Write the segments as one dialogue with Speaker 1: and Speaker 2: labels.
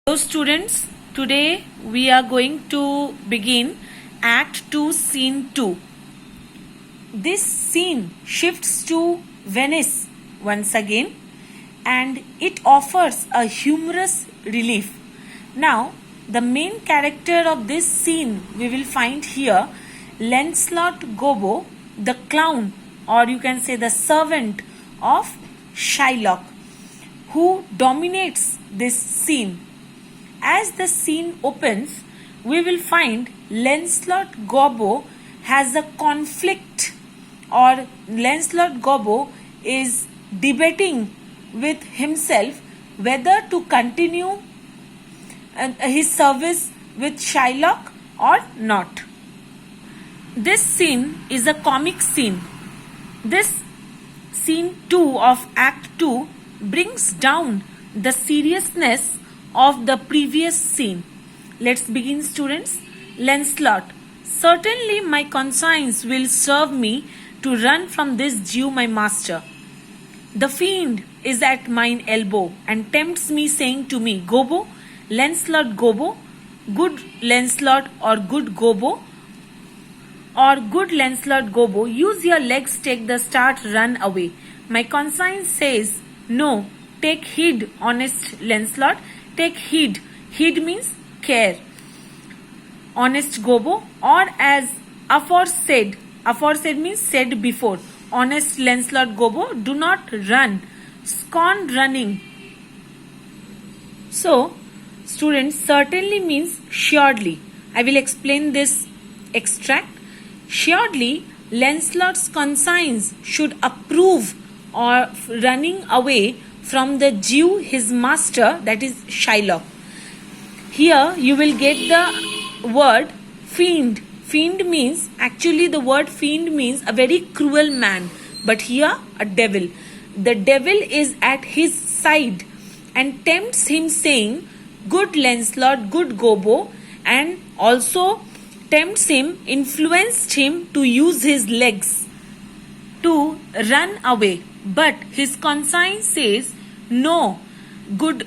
Speaker 1: Hello students, today we are going to begin Act 2 Scene 2. This scene shifts to Venice once again and it offers a humorous relief. Now the main character of this scene we will find here, Lancelot Gobbo, the clown, or you can say the servant of Shylock, who dominates this scene. As the scene opens, we will find Lancelot Gobbo has a conflict, or Lancelot Gobbo is debating with himself whether to continue his service with Shylock or not. This scene is a comic scene. This scene 2 of Act 2 brings down the seriousness of the previous scene. Let's begin, students. Lancelot, certainly my conscience will serve me to run from this Jew my master. The fiend is at mine elbow and tempts me, saying to me, Gobbo, Lancelot Gobbo, good Lancelot or good Gobbo, or good Lancelot Gobbo, use your legs, take the start, run away. My conscience says, no, take heed, honest Lancelot, take heed. Heed means care. Honest Gobbo, or as aforesaid means said before. Honest Lancelot Gobbo, do not run. Scorn running. So, students, certainly means surely. I will explain this extract. Surely, Lancelot's conscience should approve of running away from the Jew, his master, that is Shylock. Here you will get the word fiend. Fiend means, actually the word fiend means a very cruel man, but here a devil. The devil is at his side and tempts him, saying, good Lancelot, good Gobbo, and also tempts him, influenced him to use his legs to run away. But his conscience says, no, good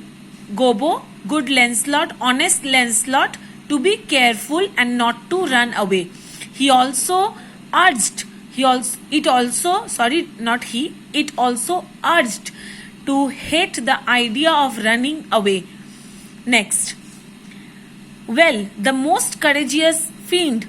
Speaker 1: Gobbo, good Lancelot, honest Lancelot, to be careful and not to run away. It also urged to hate the idea of running away. Next. Well, the most courageous fiend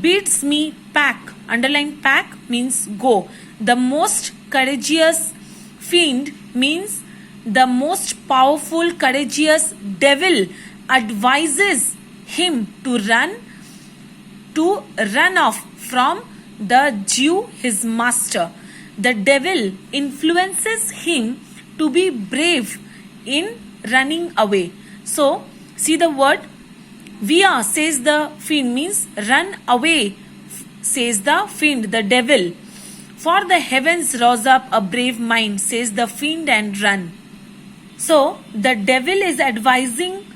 Speaker 1: bids me pack. Underline pack means go. The most courageous fiend means the most powerful, courageous devil advises him to run off from the Jew, his master. The devil influences him to be brave in running away. So, see the word via, says the fiend, means run away, says the fiend, the devil. For the heavens rose up a brave mind, says the fiend, and run. So, the devil is advising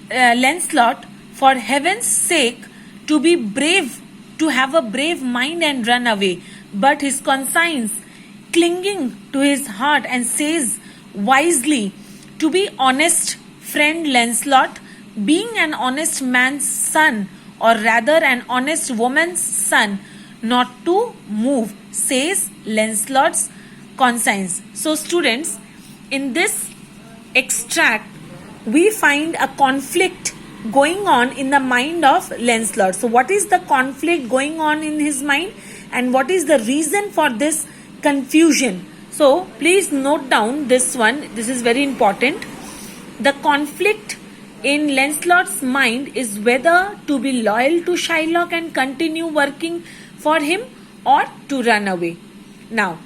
Speaker 1: Lancelot, for heaven's sake, to be brave, to have a brave mind and run away. But his conscience, clinging to his heart, and says wisely, to be honest, friend Lancelot, being an honest man's son, or rather an honest woman's son, not to move, says Lancelot's conscience. So, students, in this extract, we find a conflict going on in the mind of Lancelot. So, what is the conflict going on in his mind, and what is the reason for this confusion? So, please note down this one. This is very important. The conflict in Lancelot's mind is whether to be loyal to Shylock and continue working for him, or to run away. Now,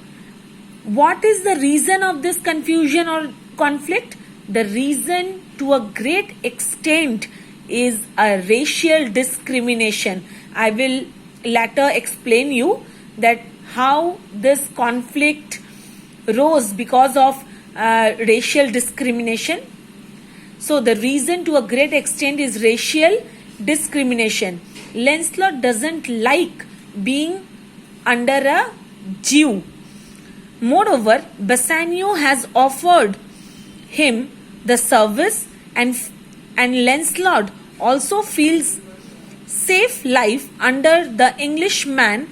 Speaker 1: what is the reason of this confusion or conflict? The reason, to a great extent, is a racial discrimination. I will later explain you that how this conflict rose because of racial discrimination. So the reason, to a great extent, is racial discrimination. Lancelot doesn't like being under a Jew. Moreover, Bassanio has offered him the service and Lancelot also feels safe life under the Englishman,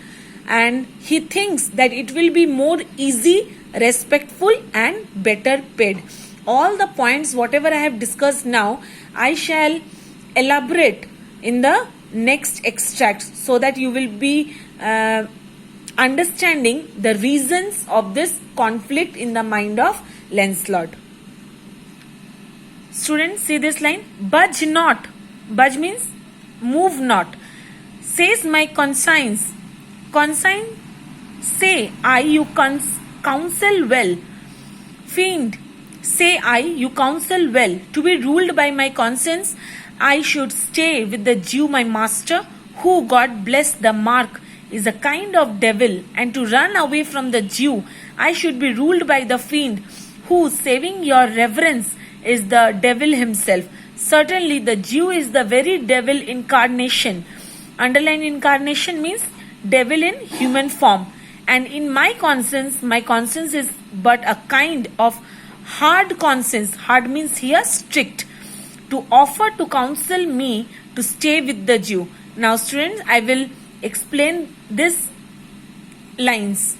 Speaker 1: and he thinks that it will be more easy, respectful and better paid. All the points whatever I have discussed now, I shall elaborate in the next extract so that you will be understanding the reasons of this conflict in the mind of Lancelot. Students, see this line, budge not. Budge means move not. Says my conscience. Conscience, say I, you counsel well. Fiend, say I, you counsel well. To be ruled by my conscience, I should stay with the Jew my master, who, God bless the mark, is a kind of devil, and to run away from the Jew, I should be ruled by the fiend, who, saving your reverence, is the devil himself. Certainly the Jew is the very devil incarnation. Underline incarnation means devil in human form. And in my conscience is but a kind of hard conscience. Hard means here strict. To offer to counsel me to stay with the Jew. Now students, I will explain these lines.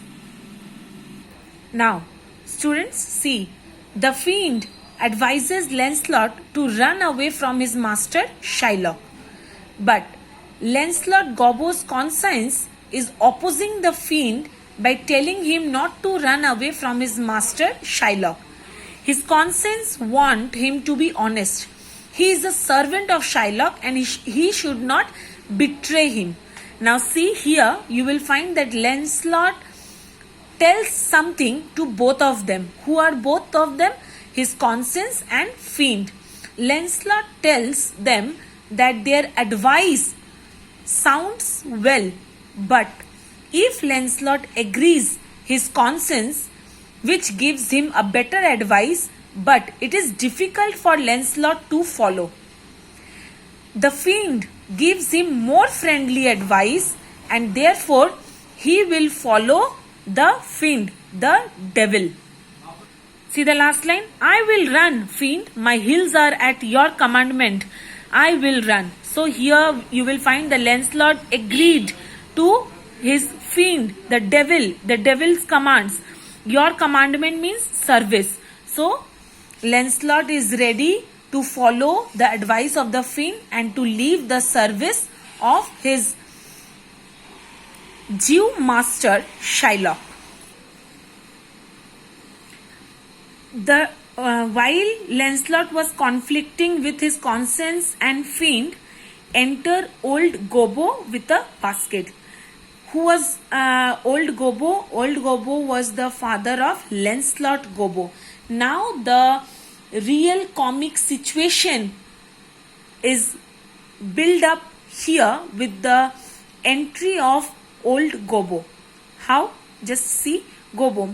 Speaker 1: Now students, see, the fiend advises Lancelot to run away from his master Shylock. But Lancelot Gobbo's conscience is opposing the fiend by telling him not to run away from his master Shylock. His conscience wants him to be honest. He is a servant of Shylock and he should not betray him. Now see here, you will find that Lancelot tells something to both of them. Who are both of them? His conscience and fiend. Lancelot tells them that their advice sounds well, but if Lancelot agrees, his conscience, which gives him a better advice, but it is difficult for Lancelot to follow. The fiend gives him more friendly advice, and therefore he will follow the fiend, the devil. See the last line, I will run, fiend, my heels are at your commandment, I will run. So here you will find the Lancelot agreed to his fiend, the devil's commands. Your commandment means service. So Lancelot is ready to follow the advice of the fiend and to leave the service of his Jew master Shylock. While Lancelot was conflicting with his conscience and fiend, enter old Gobbo with a basket. Who was old Gobbo? Old Gobbo was the father of Lancelot Gobbo. Now the real comic situation is built up here with the entry of old Gobbo. How? Just see Gobbo.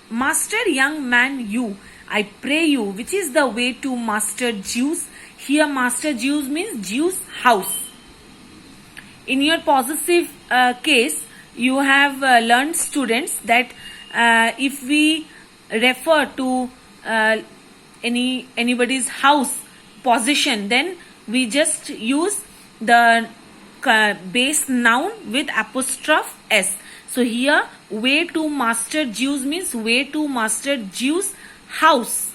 Speaker 1: Master young man you, I pray you, which is the way to Master Jews? Here Master Jews means Jews house. In your possessive case, you have learned students that if we refer to anybody's house possession, then we just use the base noun with apostrophe s. So here way to Master Jews means way to Master Jews house.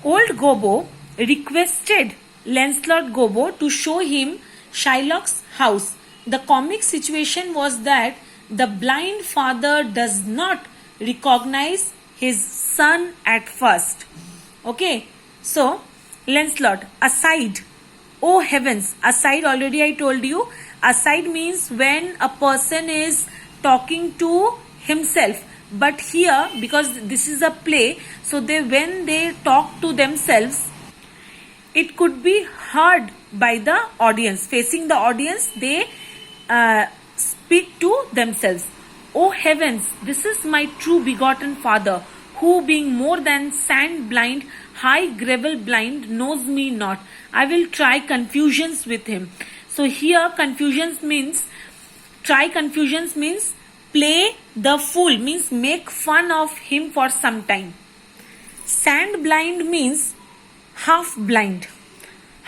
Speaker 1: Old Gobbo requested Lancelot Gobbo to show him Shylock's house. The comic situation was that the blind father does not recognize his son at first. Okay, so Lancelot, aside, oh heavens, aside, already I told you, aside means when a person is talking to himself. But here, because this is a play, so when they talk to themselves, it could be heard by the audience. Facing the audience, they speak to themselves. Oh heavens, this is my true begotten father, who being more than sand blind, high gravel blind, knows me not. I will try confusions with him. So here confusions means, try confusions means play the fool, means make fun of him for some time. Sand blind means half blind.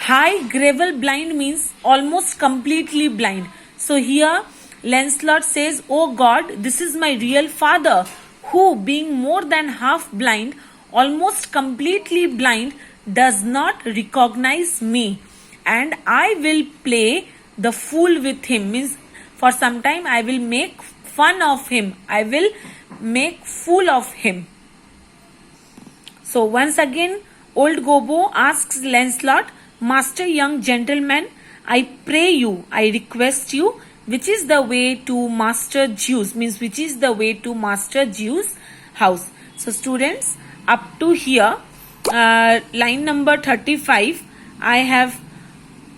Speaker 1: High gravel blind means almost completely blind. So here Lancelot says, "Oh God, this is my real father, who, being more than half blind, almost completely blind, does not recognize me, and I will play the fool with him." Means for some time I will make fun of him. I will make fool of him. So once again, old Gobbo asks Lancelot, "Master, young gentleman, I pray you, I request you, which is the way to Master Zeus?" Means which is the way to Master Zeus' house. So students, up to here, line number 35, I have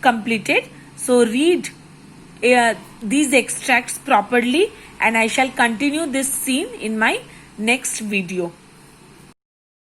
Speaker 1: completed. So read these extracts properly, and I shall continue this scene in my next video.